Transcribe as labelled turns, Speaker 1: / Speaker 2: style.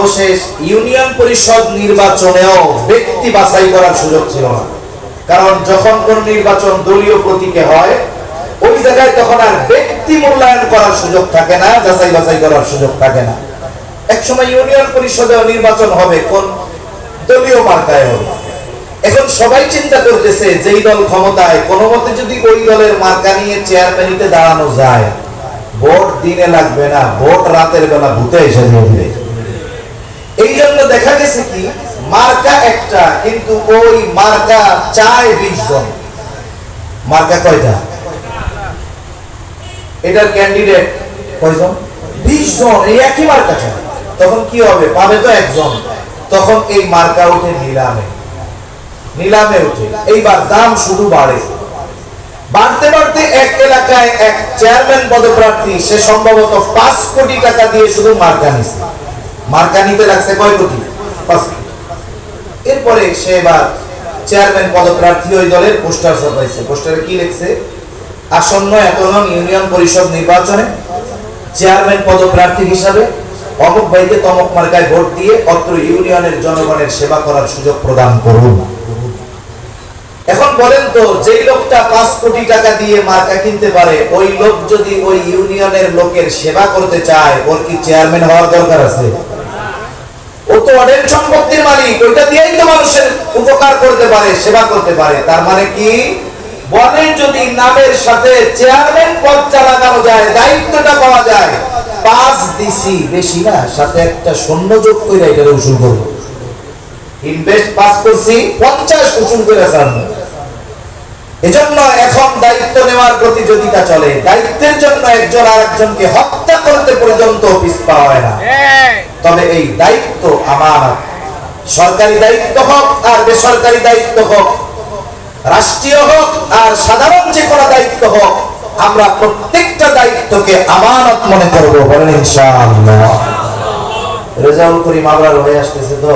Speaker 1: সর্বশেষ ইউনিয়ন পরিষদ নির্বাচনেও ব্যক্তি বাছাই করার সুযোগ ছিল না, কারণ যখন কোন নির্বাচন দলীয় প্রতীকে হয় ওই জায়গায় তখন আর ব্যক্তি মূল্যায়ন করার সুযোগ থাকে না, যাচাই বাছাই করার সুযোগ থাকে না। একসময় ইউনিয়ন পরিষদেও নির্বাচন হবে, কোন দলীয় মার্কায় হবে। এখন সবাই চিন্তা করতেছে যেই দল ক্ষমতায়, কোনো মতে যদি ওই দলের মার্কা নিয়ে চেয়ারম্যানিতে দাঁড়ানো যায়, ভোট দিনে লাগবে না, ভোট রাতের বেলা ভূতে এসে যাবে। এই জন্য দেখা গেছে কি মার্কা একটা, কিন্তু ওই মার্কা চায় 20 জন। মার্কা কয়টা? এটার ক্যান্ডিডেট কয়জন? 20 জন, এই একই মার্কা চায়। তখন কি হবে? পাবে তো একজন। তখন এই মার্কা উঠে নিলামে উঠে। এইবার দাম শুধু বাড়ে, বাড়তে বাড়তে এক এলাকায় এক চেয়ারম্যান পদপ্রার্থী, সে সম্ভবত 5 কোটি টাকা দিয়ে শুধু মার্কা নিছে। মার্কা নিতে লাগছে কয় কোটি? 5 কোটি। এরপরে সে এবার চেয়ারম্যান পদপ্রার্থী ওই দলের পোস্টার ছাপাইছে। পোস্টারে কি লিখছে? আসন্ন 1 নং ইউনিয়ন পরিষদ নির্বাচনে চেয়ারম্যান পদপ্রার্থী হিসাবে অমুক ভাইকে তমুক মার্কায় ভোট দিয়ে অত্র ইউনিয়নের জনগণের সেবা করার সুযোগ প্রদান করুন। এখন বলেন তো, যেই লোকটা 5 কোটি টাকা দিয়ে মার্কা কিনতে পারে, ওই লোক যদি ওই ইউনিয়নের লোকের সেবা করতে চায়, ওর কি চেয়ারম্যান হওয়ার দরকার আছে? ও তো অনেক সম্পত্তির মালিক, ওইটা দিয়েই তো মানুষের উপকার করতে পারে, সেবা করতে পারে। তার মানে কি বলেন, যদি নামের সাথে চেয়ারম্যান পদটা লাগানো যায়, দায়িত্বটা পাওয়া যায়, 5 দিছি বেশি না, সাথে একটা সৈন্য যোগ করে এটা উসুল করব। ইনভেস্ট 5 করছি, 50 উসুল করে ছাড়বো। এজন্য এখন দায়িত্ব নেওয়ার প্রতিযোগিতা চলে। দায়িত্বের জন্য একজন আরেকজনকে হত্যা করতে পর্যন্ত পিছপা হয় না। তবে এই দায়িত্ব আমানত, সরকারি দায়িত্ব হোক আর বেসরকারি দায়িত্ব হোক, রাষ্ট্রীয় হোক আর সাধারণ যে কোনো দায়িত্ব হোক, আমরা প্রত্যেকটা দায়িত্বকে আমানত মনে করব। বলেন ইনশাআল্লাহ। রেজাউল করিম আবরার হয়ে আসতেছে তো।